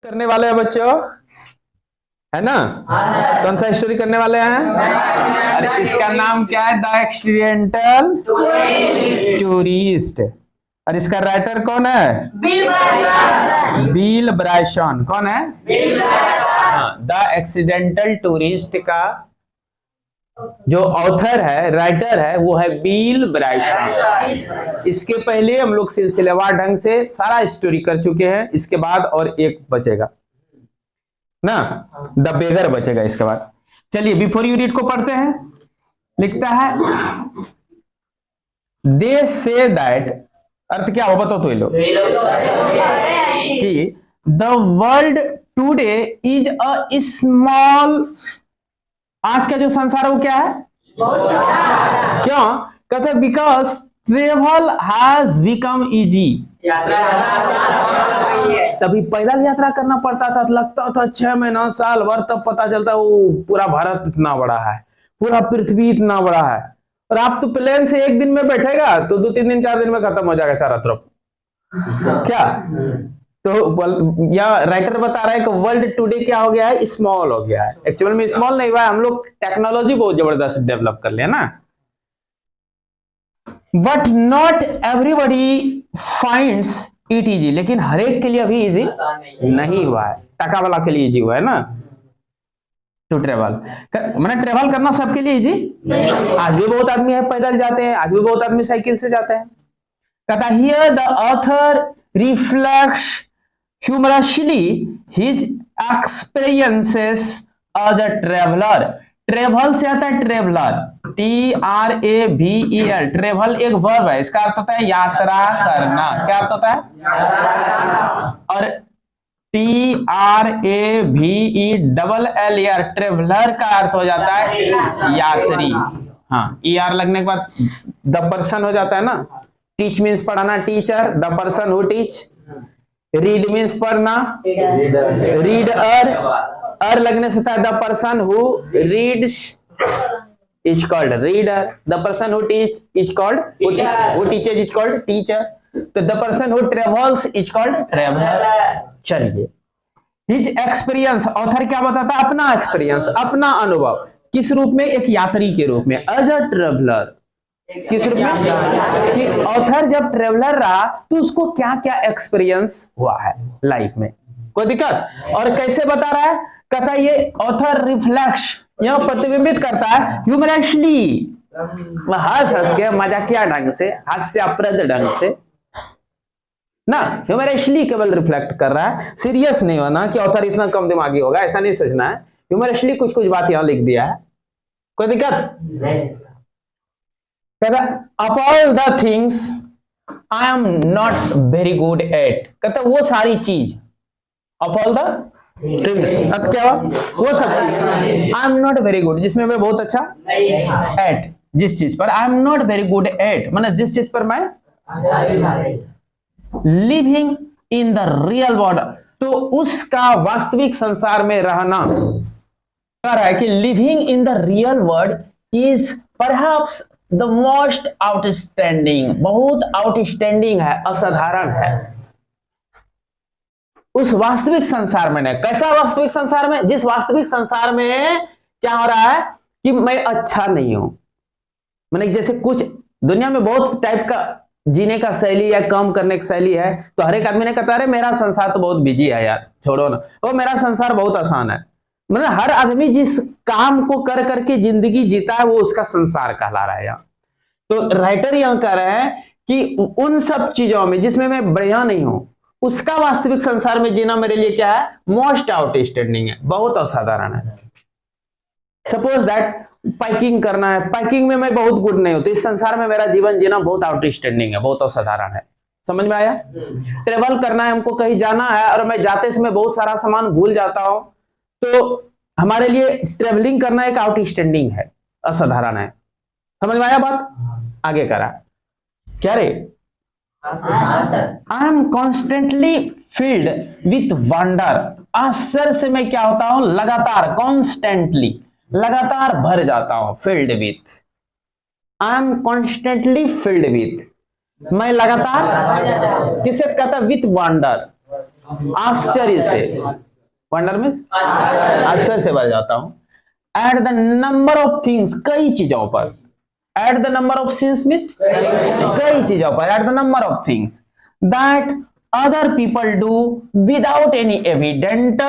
करने वाले हैं बच्चों, है ना? कौन सा स्टोरी करने वाले हैं? अरे इसका नाम क्या है? The accidental tourist. और इसका राइटर कौन है? Bill Bryson. कौन है? द एक्सीडेंटल टूरिस्ट का जो ऑथर है, राइटर है, वो है बिल ब्रायसन। इसके पहले हम लोग सिलसिलेवार ढंग से सारा स्टोरी कर चुके हैं। इसके बाद और एक बचेगा ना, द बेगर बचेगा इसके बाद। चलिए बिफोर यू रीड को पढ़ते हैं। लिखता है दे से दैट, अर्थ क्या हो बताओ तो ये लोग, कि the world today is a small, आज का जो संसार है वो क्या है? क्यों कहते? Because travel has become easy. तभी पैदल यात्रा करना पड़ता था, लगता था 6 महीना साल भर, तब पता चलता वो पूरा भारत इतना बड़ा है, पूरा पृथ्वी इतना बड़ा है। और आप तो प्लेन से एक दिन में बैठेगा तो 2-3 दिन 4 दिन में खत्म हो जाएगा चारों तरफ। क्या तो या राइटर बता रहा है कि वर्ल्ड टुडे क्या हो गया है? स्मॉल हो गया है। एक्चुअल में स्मॉल नहीं हुआ है, हम लोग टेक्नोलॉजी बहुत जबरदस्त डेवलप कर लिया ना। But not everybody finds it easy, लेकिन हर एक के लिए अभी इजी नहीं हुआ है। टका वाला के लिए इजी हुआ है ना टू ट्रेवल, मैंने ट्रेवल करना सबके लिए इजी। आज भी बहुत आदमी है पैदल जाते हैं, आज भी बहुत आदमी साइकिल से जाते हैं। कहता here the author reflects humorously his experiences as a traveler। Travel से आता है ट्रेवलर, TRAVEL। ट्रेवल एक वर्ब है, इसका अर्थ होता है यात्रा करना। क्या अर्थ होता है? और TRAVELLER ट्रेवलर का अर्थ हो जाता है यात्री। हाँ, ER लगने के बाद द पर्सन हो जाता है ना। टीच मीन्स पढ़ाना, teacher. The person who teach. Read means पढ़ना, रीडर। अर लगने से था the person who reads is called reader. The person who teach is called, who teaches is called teacher. तो the person who travels is called traveller. चलिए his experience, author क्या बताता है? अपना एक्सपीरियंस, अपना अनुभव। किस रूप में? एक यात्री के रूप में, एज अ ट्रेवलर। किस रूप में? कि ऑथर जब ट्रेवलर रहा तो उसको क्या क्या एक्सपीरियंस हुआ है लाइफ में, कोई दिक्कत? और कैसे बता रहा है? कहता है ये ऑथर रिफ्लेक्ट्स, यह प्रतिबिंबित करता है ह्यूमरसली, हंस हंस के, मजाकिया ढंग से, हास्यास्पद ढंग से ना। ह्यूमरसली केवल रिफ्लेक्ट कर रहा है, सीरियस नहीं होना कि ऑथर इतना कम दिमागी होगा, ऐसा नहीं सोचना है। ह्यूमरसली कुछ कुछ बात यहां लिख दिया है, कोई दिक्कत? कहता of all the things I am not very good at। कहता वो सारी चीज, of all the things, अब क्या हुआ? वो सब चीज I am not very good, जिसमें मैं बहुत अच्छा at, जिस चीज पर I am not very good at, मतलब जिस चीज पर मैं living in the real world, तो उसका वास्तविक संसार में रहना। कह रहा है कि living in the real world is perhaps the most outstanding, बहुत आउटस्टैंडिंग है, असाधारण है उस वास्तविक संसार में। कैसा वास्तविक संसार में? जिस वास्तविक संसार में क्या हो रहा है कि मैं अच्छा नहीं हूं, मैंने जैसे कुछ दुनिया में बहुत टाइप का जीने का शैली है, काम करने की शैली है, तो हर एक आदमी ने कहता है मेरा संसार तो बहुत बिजी है यार, छोड़ो ना, वो मेरा संसार बहुत आसान है। मतलब हर आदमी जिस काम को कर करके जिंदगी जीता है वो उसका संसार कहला रहा है यहाँ। तो राइटर यहां कह रहे हैं कि उन सब चीजों में जिसमें मैं बढ़िया नहीं हूं, उसका वास्तविक संसार में जीना मेरे लिए क्या है? मोस्ट आउटस्टैंडिंग है, बहुत असाधारण है। सपोज दैट पैकिंग करना है, पैकिंग में मैं बहुत गुड नहीं हूं, तो इस संसार में मेरा जीवन जीना बहुत आउटस्टैंडिंग है, बहुत असाधारण है। समझ में आया? ट्रेवल करना है, हमको कहीं जाना है और मैं जाते समय बहुत सारा सामान भूल जाता हूं, तो हमारे लिए ट्रेवलिंग करना एक आउटस्टैंडिंग है, असाधारण है। समझ में आया बात? आगे करा क्या रे? I am constantly field with wonder. आश्चर्य से मैं क्या होता हूं? लगातार, कॉन्स्टेंटली, लगातार भर जाता हूं। Field with, I am constantly field with, मैं लगातार, किसे कहता? विथ वंडर, आश्चर्य से, वंडर में आश्चर्य से भर जाता हूं। At the number of things, कई चीजों पर। At the number of things means कई चीजों पर। At the number of things that other people do without any evident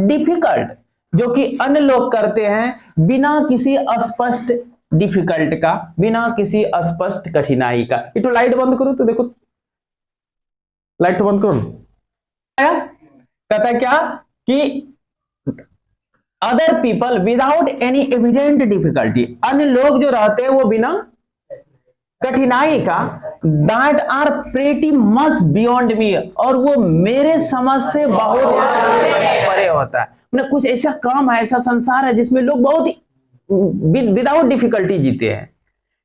difficult, जो कि अन्य लोग करते हैं बिना किसी स्पष्ट डिफिकल्ट का, बिना किसी स्पष्ट कठिनाई का। ये तो लाइट बंद करो तो देखो, लाइट तो बंद करो। कहता है क्या कि other people without any evident difficulty, अन्य लोग जो रहते हैं वो बिना कठिनाई का, that are pretty much beyond me, और वो मेरे समझ से बहुत परे होता है। मतलब कुछ ऐसा काम है, ऐसा संसार है जिसमें लोग बहुत विदाउट डिफिकल्टी जीते हैं,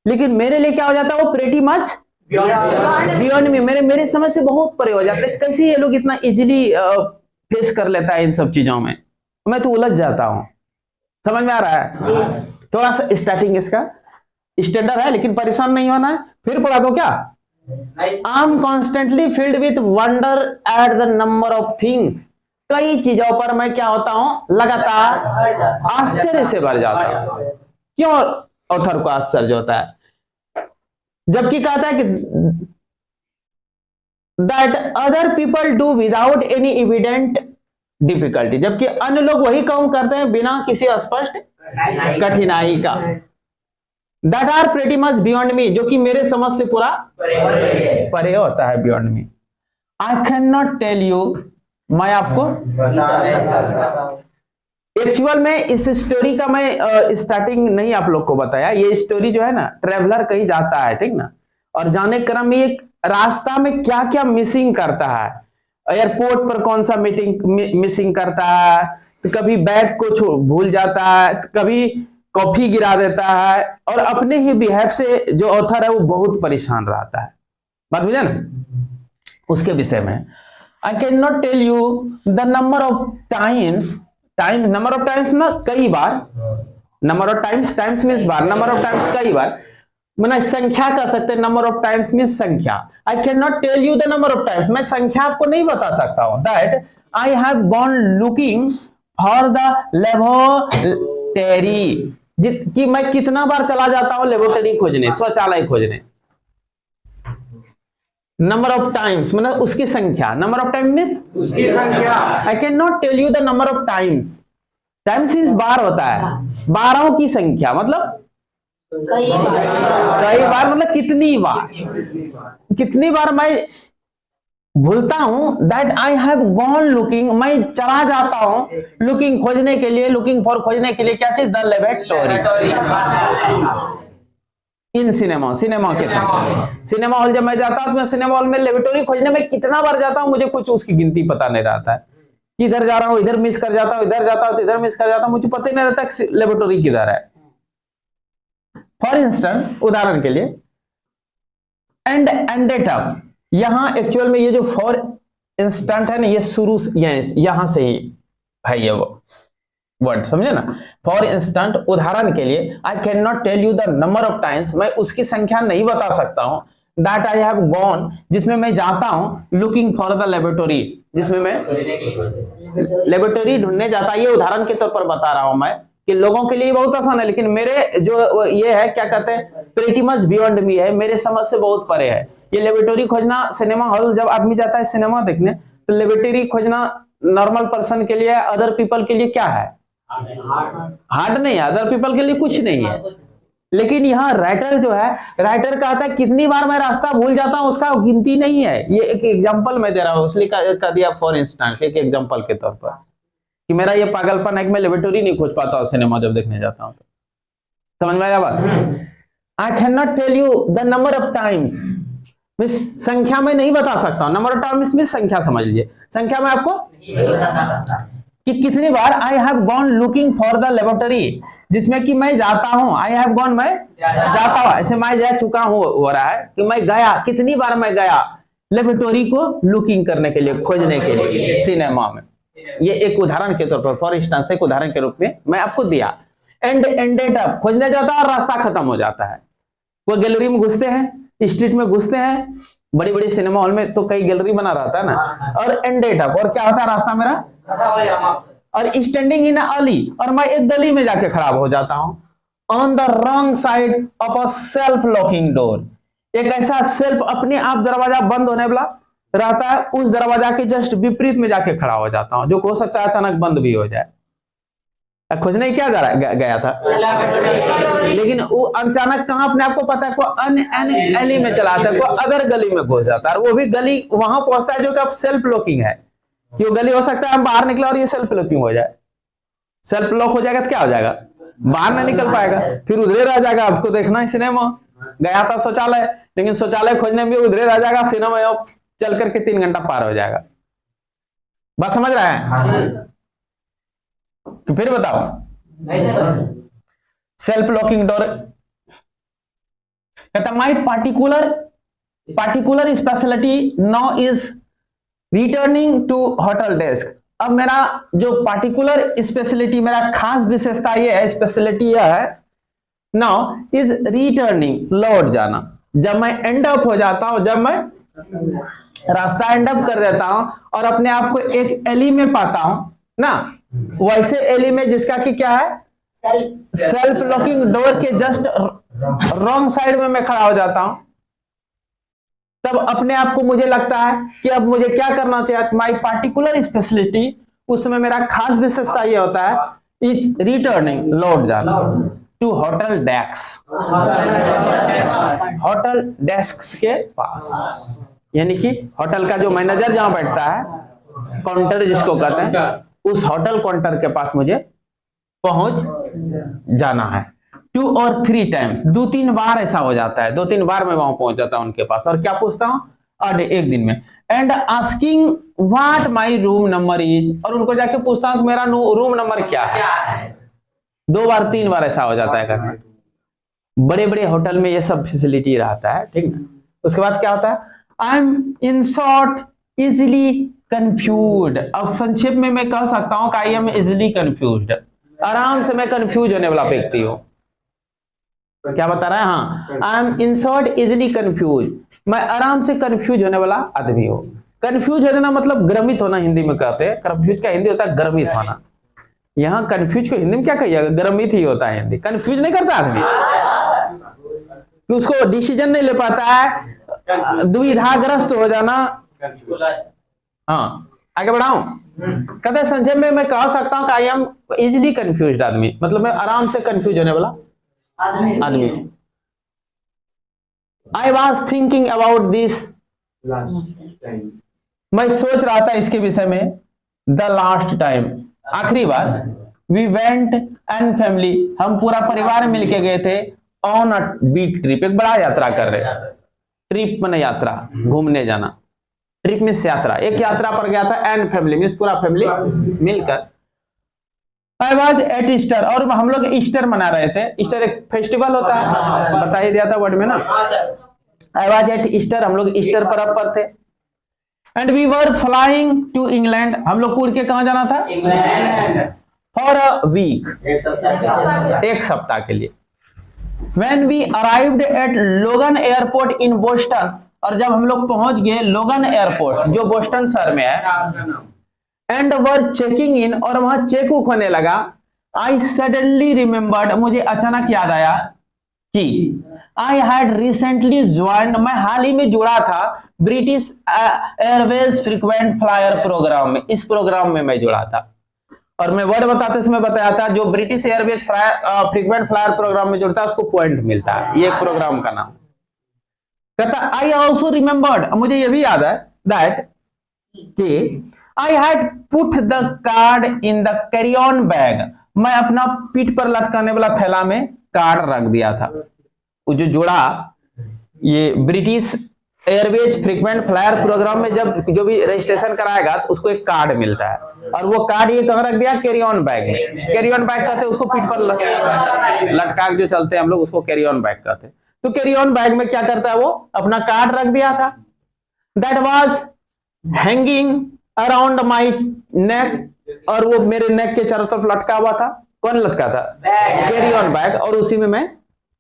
लेकिन मेरे लिए क्या हो जाता है, वो प्रेटी मच बियॉन्ड मी, मेरे समझ से बहुत परे हो जाते हैं। कैसे ये लोग इतना इजीली फेस कर लेता है इन सब चीजों में, मैं तो उलझ जाता हूं। समझ में आ रहा है? थोड़ा सा स्टार्टिंग इसका स्टैंडर्ड है, लेकिन परेशान नहीं होना है। फिर पढ़ा दो क्या, I am constantly filled with wonder at the number of things, कई चीजों पर मैं क्या होता हूं, लगातार आश्चर्य से भर जाता हूं। क्यों ऑथर को आश्चर्य होता है? जबकि कहता है कि that other people do without any evident difficulty, जबकि अन्य लोग वही काम करते हैं बिना किसी स्पष्ट कठिनाई का। That are pretty much beyond me, जो कि मेरे समझ से पूरा परे होता है, beyond me. I can not tell you, मैं आपको एक्चुअल में इस स्टोरी का मैं स्टार्टिंग नहीं आप लोग को बताया। ये स्टोरी जो है ना, ट्रेवलर कहीं जाता है, ठीक ना, और जाने क्रम में एक रास्ता में क्या क्या मिसिंग करता है, एयरपोर्ट पर कौन सा मिसिंग करता है, तो कभी बैग को भूल जाता है, कभी कॉफी गिरा देता है, और अपने ही बिहेव से जो ऑथर है वो बहुत परेशान रहता है। बात बुझे ना? उसके विषय में I can not tell you the number of times, number of times ना कई बार, number of times, times means बार, नंबर ऑफ टाइम्स कई बार, मैंने संख्या कह सकते हैं, नंबर ऑफ टाइम्स मीन्स संख्या। I can not tell you the number of times, मैं संख्या आपको नहीं बता सकता हूं। That I have gone looking for the laboratory, कि मैं कितना बार चला जाता हूं लेबोरेटरी खोजने, शौचालय खोजने। नंबर ऑफ टाइम्स मतलब उसकी संख्या, नंबर ऑफ टाइम्स मींस उसकी संख्या। I can not tell you the number of times, times means बार होता है, बारों की संख्या मतलब कई बार मतलब कितनी बार मैं भूलता हूं। That I have gone looking, मैं चला जाता हूं लुकिंग खोजने के लिए, लुकिंग फॉर खोजने के लिए क्या चीज, the laboratory in cinema, cinema के साथ सिनेमा हॉल जब मैं जाता हूं तो मैं सिनेमा हॉल में लेबोरेटरी खोजने में कितना बार जाता हूं मुझे कुछ उसकी गिनती पता नहीं रहता है। किधर जा रहा हूं, इधर मिस कर जाता हूं, इधर जाता हूं तो इधर मिस कर जाता हूं, मुझे पता ही नहीं रहता लेबोरेटरी किधर है। फॉर इंस्टेंस, उदाहरण के लिए, एंड एंडेड अप, यहां एक्चुअल में ये जो फॉर इंस्टेंट है ना, ये शुरू यहां से ही है ये वो वर्ड, समझे ना। फॉर इंस्टेंट, उदाहरण के लिए, I can not tell you the number of times, मैं उसकी संख्या नहीं बता सकता हूं। दैट आई हैव गॉन, जिसमें मैं जाता हूं, लुकिंग फॉर द लेबोरेटरी, जिसमें मैं लेबोरेटरी ढूंढने जाता। ये उदाहरण के तौर पर बता रहा हूं मैं कि लोगों के लिए बहुत आसान है, लेकिन मेरे जो ये है क्या कहते हैं, प्रीटी मच बियॉन्ड मी है, मेरे समझ से बहुत परे है। ये लेबोरेटरी खोजना, सिनेमा हॉल जब आदमी जाता है सिनेमा देखने, तो लेबोरेटरी खोजना नॉर्मल पर्सन के लिए, अदर पीपल के लिए क्या है, हार्ड नहीं है, अदर पीपल के लिए कुछ नहीं है। लेकिन यहाँ राइटर जो है, राइटर कहता है कितनी बार मैं रास्ता भूल जाता हूं, उसका गिनती नहीं है। ये एक एग्जांपल मैं दे रहा हूं, इसलिए कह दिया फॉर इंस्टेंस, एक एग्जांपल के तौर पर, कि मेरा ये पागलपन है कि मैं लेबोरेटरी नहीं खोज पाता हूं सिनेमा जब देखने जाता हूं। तो समझ में आया बात? I can not tell you the number of times, संख्या में नहीं बता सकता हूं। नंबर ऑफ टाइम्स में संख्या समझ लीजिए, संख्या में आपको कि कितनी बार I have gone looking for the laboratory, जिसमें कि मैं जाता हूं, आई हैव गॉन मैं जाता हूं, ऐसे मैं जा चुका हूं हो रहा है कि मैं गया, कितनी बार मैं गया लेबोरेटरी को लुकिंग करने के लिए, खोजने के लिए सिनेमा में। ये एक उदाहरण के तौर पर, फॉर इंस्टेंस एक उदाहरण के रूप में मैं आपको दिया। एंड एंडेड अप, खोजने जाता है और रास्ता खत्म हो जाता है। वो गैलरी में घुसते हैं, स्ट्रीट में घुसते हैं, बड़ी बड़ी सिनेमा हॉल में तो कई गैलरी बना रहता है ना, और एंडेड अप, और क्या होता है रास्ता मेरा, और स्टैंडिंग इन अली, और मैं एक गली में जाके खराब हो जाता हूं, on the wrong side of a self locking door, एक ऐसा सेल्फ अपने आप दरवाजा बंद होने वाला रहता है, उस दरवाजा के जस्ट विपरीत में जाके खड़ा हो जाता हूं, जो हो सकता है अचानक बंद भी हो जाए। खोजने क्या गया था, लेकिन वो अचानक कहां अपने आप को पता है, कोई अन एली में चलाता है, कोई अदर गली में घुस जाता है, वो भी गली वहां पहुंचता है जो कि अब सेल्फ लॉकिंग है, कि वो गली हो सकता है हम बाहर निकले और ये सेल्फ लॉकिंग हो जाए, सेल्फ लॉक हो जाएगा तो क्या हो जाएगा, बाहर ना निकल पाएगा, फिर उधरे रह जाएगा। आपको देखना है सिनेमा, गया था शौचालय, लेकिन शौचालय खोजने में उधरे रह जाएगा, सिनेमा चल करके 3 घंटा पार हो जाएगा। बात समझ रहा है? तो फिर बताओ, सेल्फ लॉकिंग डोर कहता my particular speciality now is returning to hotel desk. अब मेरा जो पार्टिकुलर स्पेशलिटी, मेरा खास विशेषता ये है, स्पेशलिटी यह है, नाउ इज रिटर्निंग, लौट जाना। जब मैं एंड अप हो जाता हूं, जब मैं रास्ता एंड अप कर देता हूं और अपने आप को एक एली में पाता हूं ना, वैसे एली में जिसका कि क्या है, सेल्फ लॉकिंग डोर के जस्ट रॉन्ग साइड में मैं खड़ा हो जाता हूं, तब अपने आप को मुझे लगता है कि अब मुझे क्या करना चाहिए, माई पार्टिकुलर स्पेशलिटी, उस समय मेरा खास विशेषता ये होता है, इज रिटर्निंग, लौट जाना, to hotel desk, hotel desk के पास, यानी कि होटल का जो मैनेजर जहां बैठता है, काउंटर जिसको कहते हैं, उस होटल काउंटर के पास मुझे पहुंच जाना है। 2 or 3 टाइम्स, 2-3 बार ऐसा हो जाता है, 2-3 बार मैं वहां पहुंच जाता हूं उनके पास, और क्या पूछता हूं, अरे एक दिन में, and asking what my room number is, और उनको जाके पूछता हूं कि मेरा रूम नंबर क्या है। 2 बार 3 बार ऐसा हो जाता है करना। बड़े बड़े होटल में ये सब फैसिलिटी रहता है, ठीक है। उसके बाद क्या होता है, I am in short easily confuse. अब संक्षेप में मैं कह सकता हूं कि आई एम इजिली कंफ्यूज, आराम से मैं कंफ्यूज होने वाला व्यक्ति हूं। क्या बता रहा है, हाँ, I am in short easily confuse, मैं आराम से कंफ्यूज होने वाला आदमी हूं। कंफ्यूज हो जाना मतलब ग्रमित होना, हिंदी में कहते हैं। कंफ्यूज का हिंदी होता है ग्रमित होना। यहाँ कंफ्यूज को हिंदी में क्या कहिएगा, ग्रमित ही होता है हिंदी। कंफ्यूज नहीं करता आदमी कि उसको डिसीजन नहीं ले पाता है, दुविधाग्रस्त हो जाना। हाँ, आगे बढ़ाऊं, कहते हैं संक्षेप में मैं कह सकता हूं कि आई एम इजिली कंफ्यूज्ड आदमी, मतलब मैं आराम से कंफ्यूज होने वाला आदमी। I was thinking about this, मैं सोच रहा था इसके विषय में, द लास्ट टाइम, आखिरी बार, वी वेंट एंड फैमिली, हम पूरा परिवार मिलके गए थे, ऑन अ बिग ट्रिप, एक बड़ा यात्रा कर रहे। ट्रिप माने यात्रा, घूमने जाना, ट्रिप में यात्रा, एक यात्रा पर गया था, एंड फैमिली में, पूरा फैमिली मिलकर। आई वाज एट ईस्टर, और हम लोग ईस्टर मना रहे थे। ईस्टर एक फेस्टिवल होता है, बता ही दिया था वर्ड में ना। आई वाज एट ईस्टर, हम लोग ईस्टर पर्व पर थे। And we were flying to England, हम लोग उड़ के कहां जाना था, इंग्लैंड, फॉर अ वीक, एक सप्ताह के लिए। When we arrived at लोगन एयरपोर्ट इन बोस्टन, और जब हम लोग पहुंच गए लोगन एयरपोर्ट जो बोस्टन शहर में है, एंड वर चेकिंग इन, और वहां चेक उक होने लगा, आई सडनली रिमेम्बर्ड, मुझे अचानक याद आया कि आई हैड रिसेंटली ज्वाइन, मैं हाल ही में जुड़ा था British Airways frequent flyer programme में, इस प्रोग्राम में मैं जुड़ा था। और मैं वर्ड बताते समय बताया था, जो British Airways frequent flyer programme में जुड़ता है उसको पॉइंट मिलता है, ये प्रोग्राम का नाम। कहता आई ऑल्सो रिमेम्बर्ड, मुझे ये भी याद है, दैट कि I had put the card in the carry on bag, मैं अपना पीठ पर लटकाने वाला थैला में कार्ड रख दिया था। वो जो जुड़ा, ये British Airways frequent flyer programme में जब जो भी रजिस्ट्रेशन कराएगा तो उसको एक कार्ड मिलता है, और वो कार्ड ये कहां रख दिया, कैरी ऑन बैग में। कैरी ऑन बैग कहते हैं उसको, पीठ पर लटका के जो चलते हैं हम लोग, उसको कैरी ऑन बैग कहते हैं। तो कैरी ऑन बैग में क्या करता है, वो अपना कार्ड रख दिया था। That was hanging around my neck, और वो मेरे नेक के चारों तरफ लटका हुआ था। कौन लटका था, कैरी ऑन बैग, और उसी में मैं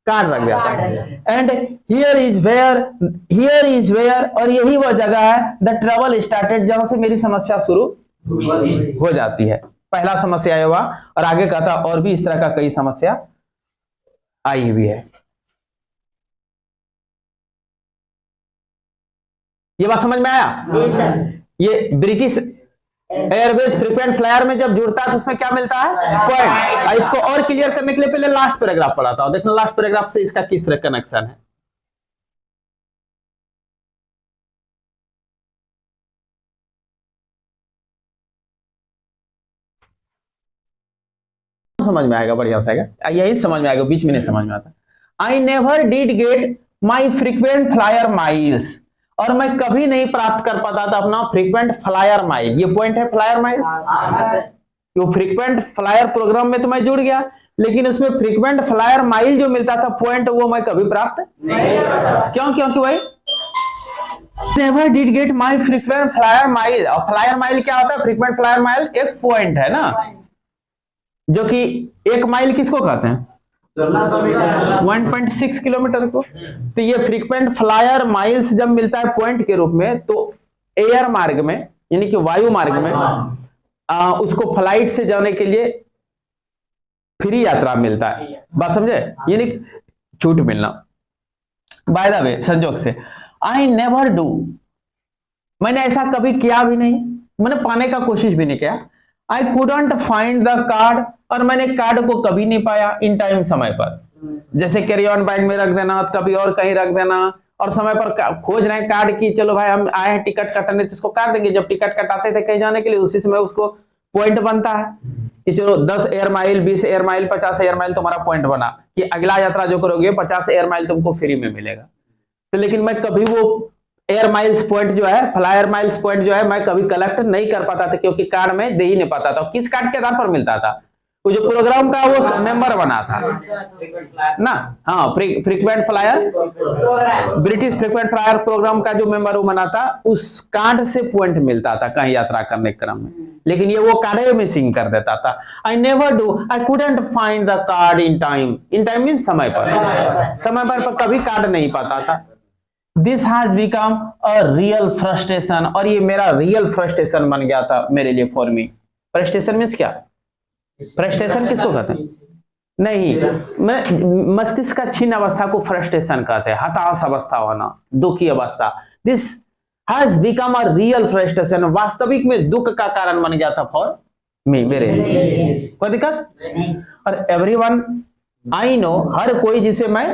कार्ड रख दिया था। एंड हियर इज वेयर, और यही वो जगह है द ट्रबल स्टार्टेड, जहां से मेरी समस्या शुरू हो जाती है। पहला समस्या ये हुआ, और आगे कहता और भी इस तरह का कई समस्या आई हुई है। ये बात समझ में आया? ये ब्रिटिश एयरवेज फ्रीक्वेंट फ्लायर में जब जुड़ता है तो उसमें क्या मिलता है? पॉइंट। इसको और क्लियर करने के लिए पहले लास्ट पैराग्राफ पढ़ाता हूं, देखना लास्ट पैराग्राफ से इसका किस तरह कनेक्शन है। समझ में आएगा, बढ़िया से यही समझ में आएगा, बीच में नहीं समझ में आता। I never did get my frequent flyer miles, और मैं कभी नहीं प्राप्त कर पाता था अपना फ्रीक्वेंट फ्लायर माइल। ये पॉइंट है फ्लायर माइल्स, जो फ्रीक्वेंट फ्लायर प्रोग्राम में तो मैं जुड़ गया, लेकिन उसमें फ्रीक्वेंट फ्लायर माइल जो मिलता था पॉइंट, वो मैं कभी प्राप्त नहीं करता। क्यों? क्योंकि भाई never did get my frequent flyer mile. और फ्लायर माइल क्या होता है? फ्रीक्वेंट फ्लायर माइल एक पॉइंट है ना, जो कि एक माइल किसको कहते हैं? 1.6 किलोमीटर को। तो ये फ्रीक्वेंट फ्लायर माइल्स जब मिलता है पॉइंट के रूप में, तो एयर मार्ग में यानी कि वायु मार्ग में उसको फ्लाइट से जाने के लिए फ्री यात्रा मिलता है। बात समझे? यानी छूट मिलना। बाय द वे, संजोग से आई नेवर डू, मैंने ऐसा कभी किया भी नहीं, मैंने पाने का कोशिश भी नहीं किया। I couldn't find the card, और मैंने कार्ड को कभी नहीं पाया इन टाइम, समय पर। जैसे कैरी ऑन बैग में रख देना, कभी और कहीं रख देना, और समय पर खोज रहे हैं कार्ड की, चलो भाई हम आए हैं टिकट कटाने तो इसको काट देंगे। जब टिकट कटाते थे कहीं जाने के लिए, उसी समय उसको पॉइंट बनता है कि चलो 10 air mile, 20 air mile, 50 air mile तुम्हारा पॉइंट बना कि अगला यात्रा जो करोगे 50 एयर माइल तुमको फ्री में मिलेगा। तो लेकिन मैं कभी वो एयर माइल्स पॉइंट जो है, फ्लायर माइल्स पॉइंट जो है, मैं कभी कलेक्ट नहीं कर पाता था, क्योंकि कार्ड में दे ही नहीं पाता था। किस कार्ड के आधार पर मिलता था? वो जो प्रोग्राम का वो मेंबर बना था ना, हाँ, frequent flyer, British frequent flyer programme का जो मेंबर वो बना था, उस कार्ड से पॉइंट मिलता था कहीं यात्रा करने के क्रम में। लेकिन ये वो कार्ड मिसिंग कर देता था। I never do, I couldn't find the card in time. In time mean समय पर, समय पर कभी कार्ड नहीं पाता था। This has become a real frustration, और ये मेरा रियल फ्रस्ट्रेशन बन गया था मेरे लिए। फॉर मी, फ्रस्ट्रेशन मीन्स क्या? फ्रस्ट्रेशन किसको कहते हैं? नहीं, मस्तिष्क का क्षीण अवस्था को फ्रस्ट्रेशन कहते हैं, हताश अवस्था होना, दुखी अवस्था। This has become a real frustration, वास्तविक में दुख का कारण बन गया था फॉर मी, मेरे लिए। कोई दिक्कत? और एवरीवन, आई नो, हर कोई जिसे मैं,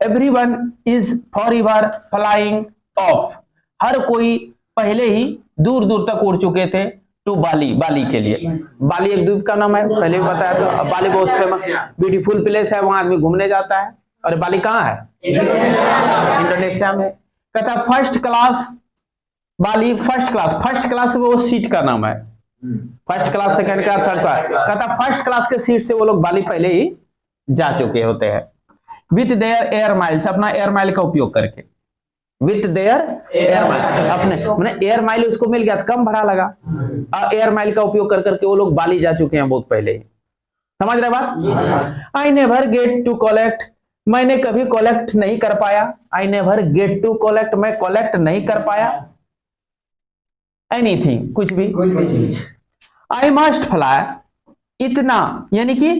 everyone is forever flying off, हर कोई पहले ही दूर दूर तक उड़ चुके थे टू बाली, बाली के लिए। बाली एक द्वीप का नाम है, पहले भी बताया। तो बाली बहुत फेमस ब्यूटीफुल प्लेस है, वहां आदमी घूमने जाता है। और बाली कहाँ है? इंडोनेशिया में। कहता फर्स्ट क्लास बाली, फर्स्ट क्लास वो सीट का नाम है। First class, second class, third class. कहता फर्स्ट क्लास के सीट से वो लोग बाली पहले ही जा चुके होते हैं। विथ देयर एयर माइल्स, अपना एयर माइल का उपयोग करके। विथ देयर एयर माइल, अपने मैंने एयर माइल उसको मिल गया, कम भाड़ा लगा, एयर माइल का उपयोग कर करके वो लोग बाली जा चुके हैं बहुत पहले ही। समझ रहे बात? I never get to collect, मैंने कभी कलेक्ट नहीं कर पाया। I never get to collect, मैं कलेक्ट नहीं कर पाया एनीथिंग, कुछ भी। आई मस्ट फ्लाई, इतना, यानी कि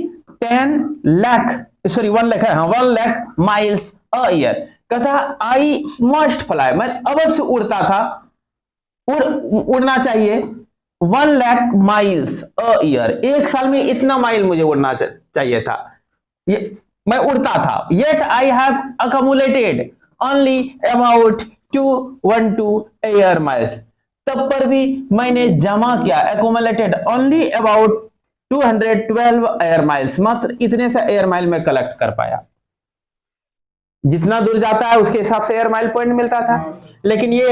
1 लाख है, 1 लाख माइल्स अ ईयर। कहता आई मस्ट फ्लाई, मैं अवश्य उड़ता था, उड़ना चाहिए 1 लाख माइल्स अ ईयर, एक साल में इतना माइल मुझे उड़ना चाहिए था, ये मैं उड़ता था। Yet I have accumulated only about 212 air miles, तब पर भी मैंने जमा किया, accumulated only about 212 air miles, मात्र इतने से एयर माइल में कलेक्ट कर पाया। जितना दूर जाता है उसके हिसाब से एयर माइल पॉइंट मिलता था। लेकिन ये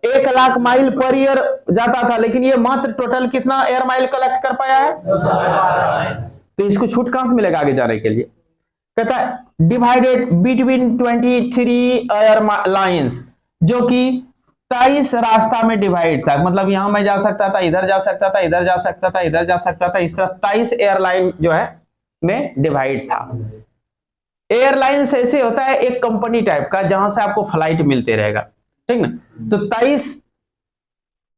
1 लाख माइल पर ईयर जाता था, लेकिन ये मात्र टोटल कितना एयर माइल कलेक्ट कर पाया है? तो इसको छूट कहां से मिलेगा आगे जाने के लिए? कहता है डिवाइडेड बिटवीन 23 एयर लाइंस, जो कि 23 रास्ता में डिवाइड था। मतलब यहां मैं जा सकता था, इधर जा सकता था, इधर जा सकता था, इधर जा सकता था, इस तरह 23 एयरलाइन जो है में डिवाइड था। एयरलाइंस ऐसे होता है एक कंपनी टाइप का जहां से आपको फ्लाइट मिलते रहेगा, ठीक ना। तो 23,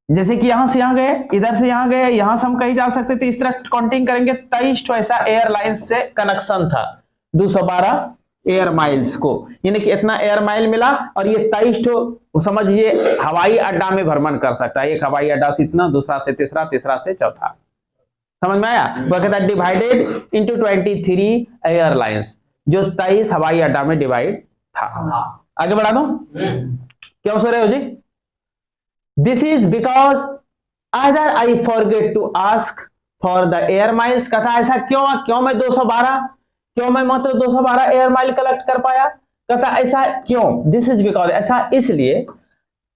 जैसे कि यहां से यहां गए, इधर से यहां गए, यहां से हम कहीं जा सकते थे, इस तरह काउंटिंग करेंगे 23 तो ऐसा एयरलाइंस से कनेक्शन था 212 एयर माइल्स को, यानी कि इतना एयर माइल मिला। और ये 23 तो समझिए हवाई अड्डा में भ्रमण कर सकता है, एक हवाई अड्डा से इतना, दूसरा से तीसरा, तीसरा से चौथा। समझ में आया? वो कहता है डिवाइडेड इंटू 23 एयरलाइंस, जो 23 हवाई अड्डा में डिवाइड था। आगे बढ़ा दूं? क्यों सो रहे हो जी? This is because either I forget to ask for the air miles. कहता ऐसा क्यों मैं 212, क्यों मैं मात्र 212 एयर माइल कलेक्ट कर पाया? कहता ऐसा क्यों? दिस इज बिकॉज, ऐसा इसलिए,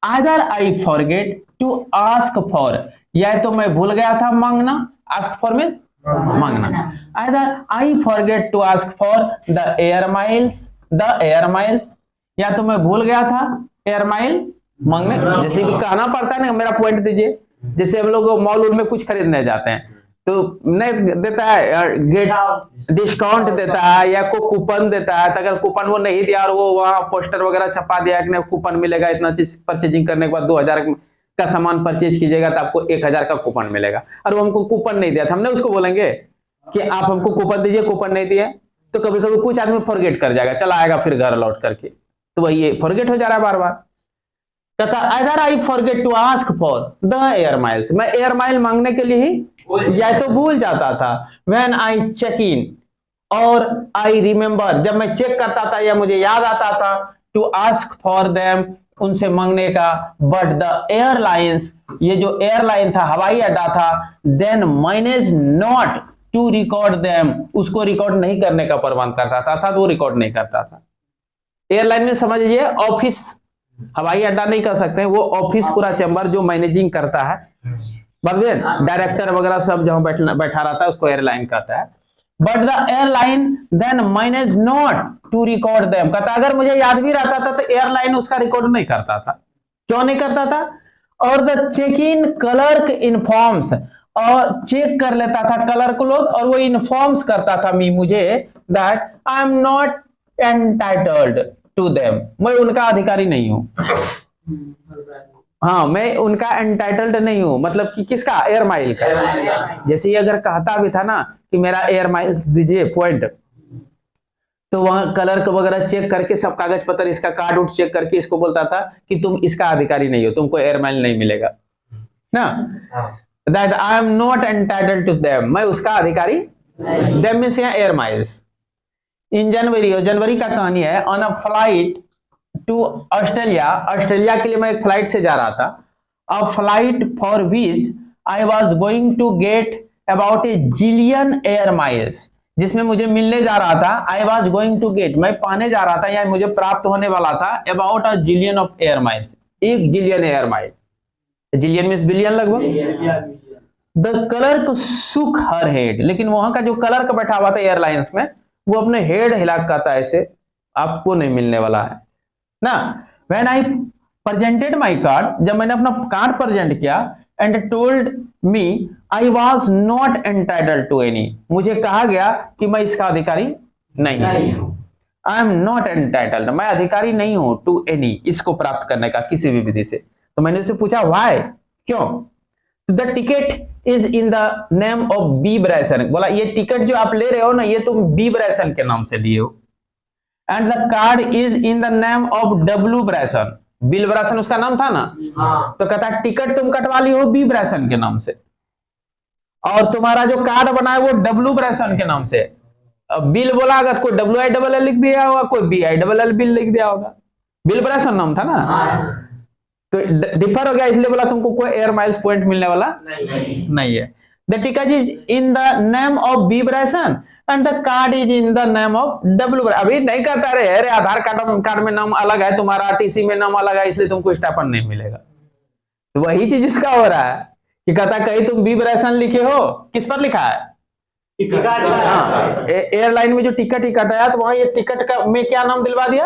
either I forget to ask for, या तो मैं भूल गया था मांगना, आस्क फॉर मींस मांगना, either I forget to ask for the air miles, या तो मैं भूल गया था एयर माइल मांगने। जैसे कि कहना पड़ता है ना, मेरा पॉइंट दीजिए। जैसे हम लोग मॉल में कुछ खरीदने जाते हैं तो नहीं देता है, गेट डिस्काउंट देता है या कोई कूपन देता है, तो अगर कूपन वो नहीं दिया और वो वहां पोस्टर वगैरह छपा दिया कि कूपन मिलेगा, इतना चीज परचेजिंग करने के बाद 2000 का सामान परचेज कीजिएगा तो आपको 1000 का कूपन मिलेगा, और वो हमको कूपन नहीं दिया था, हमने उसको बोलेंगे कि आप हमको कूपन दीजिए, कूपन नहीं दिए, तो कभी कभी कुछ आदमी फॉरगेट कर जाएगा, चला आएगा फिर घर लौट करके, तो वही फॉरगेट हो जा रहा है बार बार। कहता other I forget to ask for the air miles, मैं एयर माइल मांगने के लिए ही या तो भूल जाता था, व्हेन आई चेक इन, और आई रिमेंबर, जब मैं चेक करता था या मुझे याद आता था, टू आस्क फॉर देम, उनसे मांगने का, बट द एयरलाइंस, ये जो एयरलाइन था, हवाई अड्डा था, then manage not to record them, उसको रिकॉर्ड नहीं करने का प्रबंध करता था, अर्थात वो रिकॉर्ड नहीं करता था। एयरलाइन में समझिए ऑफिस, हवाई अड्डा नहीं कर सकते, वो ऑफिस पूरा चैम्बर जो मैनेजिंग करता है, डायरेक्टर वगैरह सब जहां बैठा रहता है उसको एयरलाइन कहता है। But the airline then manage not to record them, कहता अगर मुझे याद भी रहता था तो एयरलाइन उसका रिकॉर्ड नहीं करता था। क्यों नहीं करता था? और the check in clerk informs, और चेक कर लेता था क्लर्क लोग, और वो इन्फॉर्म्स करता था मुझे that I am not entitled to them, मैं उनका अधिकारी नहीं हूं। हाँ, मैं उनका एंटाइटल्ड नहीं हूं, मतलब कि किसका? एयर माइल का। जैसे अगर कहता भी था ना कि मेरा एयर माइल्स दीजिए पॉइंट, तो वहां क्लर्क वगैरह चेक करके सब कागज पत्र, इसका कार्ड उठ चेक करके इसको बोलता था कि तुम इसका अधिकारी नहीं हो, तुमको एयर माइल नहीं मिलेगा ना। That I am not entitled to them, मैं उसका अधिकारी, देम मींस यहाँ एयर माइल्स। इन जनवरी का कहानी है, on a flight to Australia, Australia के लिए मैं एक फ्लाइट से जा रहा था, a flight for which I was going to get about a zillion air miles, जिसमें मुझे मिलने जा रहा था, I was going to get, मैं पाने जा रहा था या मुझे प्राप्त होने वाला था, about a zillion of air miles, 1 zillion air mile, zillion means billion लगभग। The clerk shook her head, लेकिन वहां का जो क्लर्क बैठा हुआ था एयरलाइंस में, वो अपने हेड हिला कहता है ऐसे, आपको नहीं मिलने वाला है ना। When I presented my card, जब मैंने अपना कार्ड प्रेजेंट किया, and told me I was not entitled to any, मुझे कहा गया कि मैं इसका अधिकारी नहीं हूं, आई एम नॉट एंटाइटल्ड, मैं अधिकारी नहीं हूं, टू एनी, इसको प्राप्त करने का किसी भी विधि से। तो मैंने उससे पूछा व्हाई, क्यों? The ticket is in the name of B Bryson, बोला ये टिकट जो आप ले रहे हो ना, ये तुम बी ब्रैसन के नाम से लिए हो, and the card is in the name of W Bryson, Bill Bryson उसका नाम था ना। तो कहता टिकट तुम कटवा ली हो बी ब्रैसन के नाम से, और तुम्हारा जो कार्ड बना है वो डब्ल्यू ब्रैसन के नाम से। अब बिल बोला अगर कोई WILL लिख दिया होगा, कोई BILL बिल लिख दिया होगा, बिल ब्रैसन नाम था ना, तो डिफर हो गया, इसलिए बोला तुमको कोई एयर माइल्स पॉइंट मिलने वाला नहीं है। The ticket is in the name of B Bryson and the card is in the name of W. अभी नहीं कहता रे अरे आधार कार्ड में नाम अलग है तुम्हारा, TC में नाम अलग है, इसलिए तुमको स्टाइपेंड नहीं मिलेगा। तो वही चीज इसका हो रहा है कि कहता कहीं तुम बी ब्रैसन लिखे हो, किस पर लिखा है? हाँ, एयरलाइन में जो टिकट ही कटाया तो वहां ये टिकट का में क्या नाम दिलवा दिया,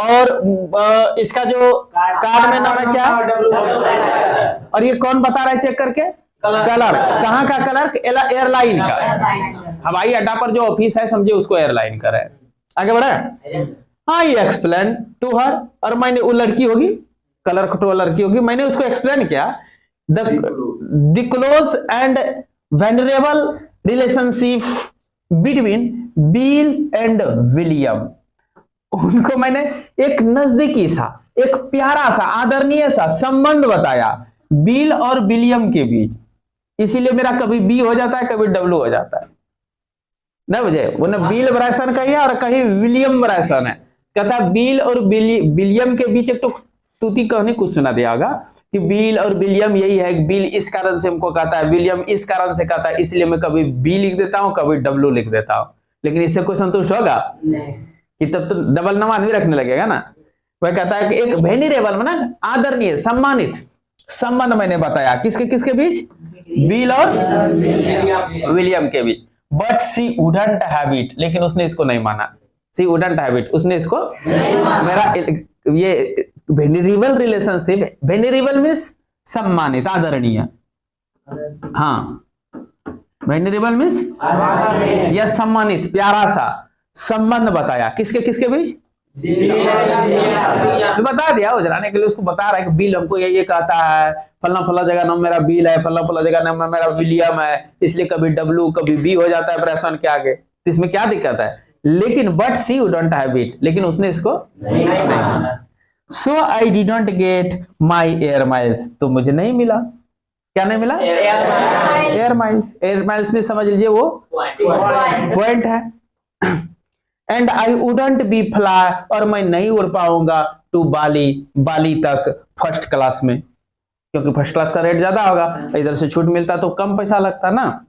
और इसका जो कार्ड में नाम है क्या, और ये कौन बता रहा है चेक करके? क्लर्क। कहाँ का क्लर्क? एयरलाइन का, हवाई अड्डा पर जो ऑफिस है समझे उसको एयरलाइन का है। आगे बढ़ा। हाँ, ये एक्सप्लेन टू हर, और मैंने, वो लड़की होगी, कलर खटो लड़की होगी, मैंने उसको एक्सप्लेन किया the close and venerable relationship between bill and William. उनको मैंने एक नजदीकी सा, एक प्यारा सा, आदरणीय सा संबंध बताया बिल और विलियम के बीच। इसीलिए मेरा कभी बी हो जाता है, कभी डब्ल्यू हो जाता है, ना बुझे। वो ना बिल ब्रायसन कही है और कहीं विलियम ब्रायसन है। कहता बिल और विलियम के बीच एक तो तूती कहानी कुछ सुना दिया होगा कि बिल और विलियम यही है, बिल इस कारण से हमको कहता है, विलियम इस कारण से कहता है, इसलिए मैं कभी बी लिख देता हूं, कभी डब्ल्यू लिख देता हूं। लेकिन इससे कोई संतुष्ट होगा नहीं, कि तब तो डबल नाम आदमी रखने लगेगा ना। वह कहता है कि एक वेनरेबल माना आदरणीय, सम्मानित संबंध मैंने बताया किसके किसके बीच, बिल और विलियम के बीच। But she wouldn't have it, लेकिन उसने इसको नहीं माना। सी वुडंट हैव इट, उसने इसको मेरा ये वेनरेबल रिलेशनशिप, वेनरेबल मीन्स सम्मानित, आदरणीय। हाँ, वेनरेबल मीन्स या सम्मानित, प्यारा सा संबंध बताया किसके किसके बीच, तो बता दिया उजराने के लिए। उसको बता रहा है कि बिल हमको ये कहता है, फलना फला जगह नाम मेरा बिल है, फलना फला जगह नाम मेरा विलियम है, इसलिए कभी डब्ल्यू कभी बी हो जाता है ब्रैसन के आगे, तो इसमें क्या दिक्कत है। लेकिन but she wouldn't have it, लेकिन उसने इसको नहीं माना। So I didn't get my air miles, तो मुझे नहीं मिला, क्या नहीं मिला, एयर माइल्स। एयर माइल्स में समझ लीजिए वो पॉइंट है। And I wouldn't be fly, और मैं नहीं उड़ पाऊंगा टू बाली, बाली तक फर्स्ट क्लास में, क्योंकि फर्स्ट क्लास का रेट ज्यादा होगा, इधर से छूट मिलता तो कम पैसा लगता ना।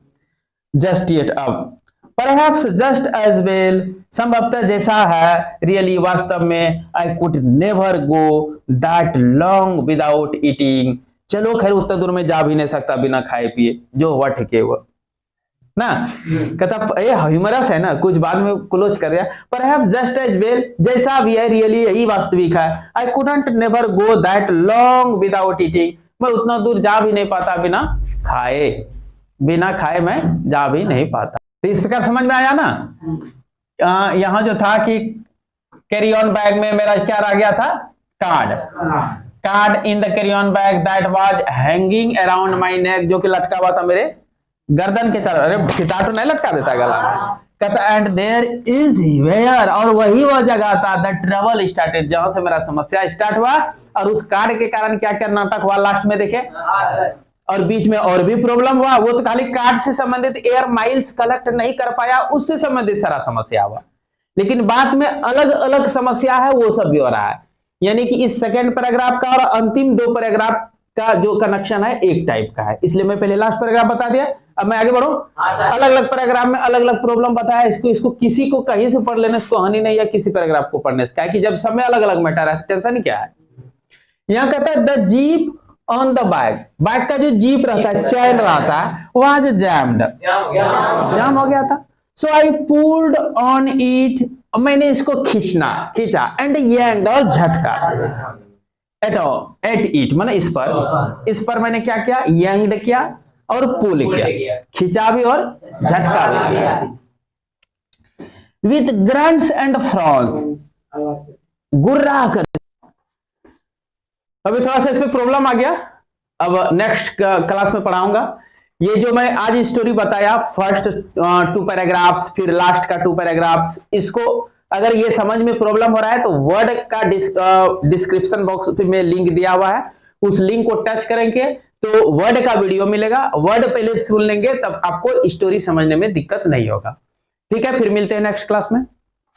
जस्ट येट, अब परहैप्स जस्ट एज वेल, संभवतः जैसा है, रियली वास्तव में, I could never go that long without eating, चलो खैर उतना दूर में जा भी नहीं सकता बिना खाए पिए, जो हुआ ठीक है वो ना। कहता ये ह्यूमरस है ना, कुछ बाद में क्लोज कर दिया। परहैप्स जस्ट एज वेल, जैसा भी है, रियली यही वास्तविक है। I couldn't never go that long without eating, मैं उतना दूर जा भी नहीं पाता बिना खाए, बिना खाए मैं जा भी नहीं पाता। तो इस प्रकार समझ में आया ना। यहां जो था कि कैरी ऑन बैग में मेरा क्या रह गया था, card, card in the carry on bag that was hanging around my नेक, जो कि लटका हुआ था मेरे गर्दन के तरफ। अरे किताब तो नहीं लटका देता गला में। कहता एंड देयर इज वेयर, और वही वो जगह था, द ट्रबल स्टार्टेड, जहां से मेरा समस्या स्टार्ट हुआ। और उस कार्ड के कारण क्या क्या नाटक हुआ लास्ट में देखे, और बीच में और भी प्रॉब्लम हुआ। वो तो खाली कार्ड से संबंधित एयर माइल्स कलेक्ट नहीं कर पाया, उससे संबंधित सारा समस्या हुआ। लेकिन बाद में अलग अलग समस्या है, वो सब भी हो रहा है। यानी कि इस सेकेंड पैराग्राफ का और अंतिम दो पैराग्राफ का जो कनेक्शन है एक टाइप का है, इसलिए मैं पहले लास्ट पैराग्राफ बता दिया। अब मैं आगे बढ़ूं, अलग अलग पैराग्राफ में अलग अलग प्रॉब्लम बताया। इसको किसी को कहीं से पढ़ लेने से तो हानि नहीं है, किसी पैराग्राफ को पढ़ने से, क्या कि जब सब में अलग अलग मैटर है, टेंशन क्या है। यहां कहता है the jeep on the bag, bag का जो जीप रहता है, चैन रहता है, वहां जो जैम्ड, जाम हो गया था। सो आई पुल्ड ऑन इट, मैंने इसको खींचा, एंड यंग, और झटका, एट इट माने इस पर मैंने क्या किया, यंग किया और पुल किया, खिंचा भी और झटका भी। विथ ग्रंट्स एंड फ्रॉन्स, गुर्रा कर। अभी थोड़ा सा इसमें प्रॉब्लम आ गया, अब नेक्स्ट क्लास में पढ़ाऊंगा। ये जो मैं आज स्टोरी बताया, फर्स्ट 2 पैराग्राफ्स, फिर लास्ट का 2 पैराग्राफ्स, इसको अगर ये समझ में प्रॉब्लम हो रहा है तो वर्ड का डिस्क्रिप्शन बॉक्स में लिंक दिया हुआ है, उस लिंक को टच करेंगे तो वर्ड का वीडियो मिलेगा। वर्ड पहले सुन लेंगे, तब आपको स्टोरी समझने में दिक्कत नहीं होगा। ठीक है, फिर मिलते हैं नेक्स्ट क्लास में।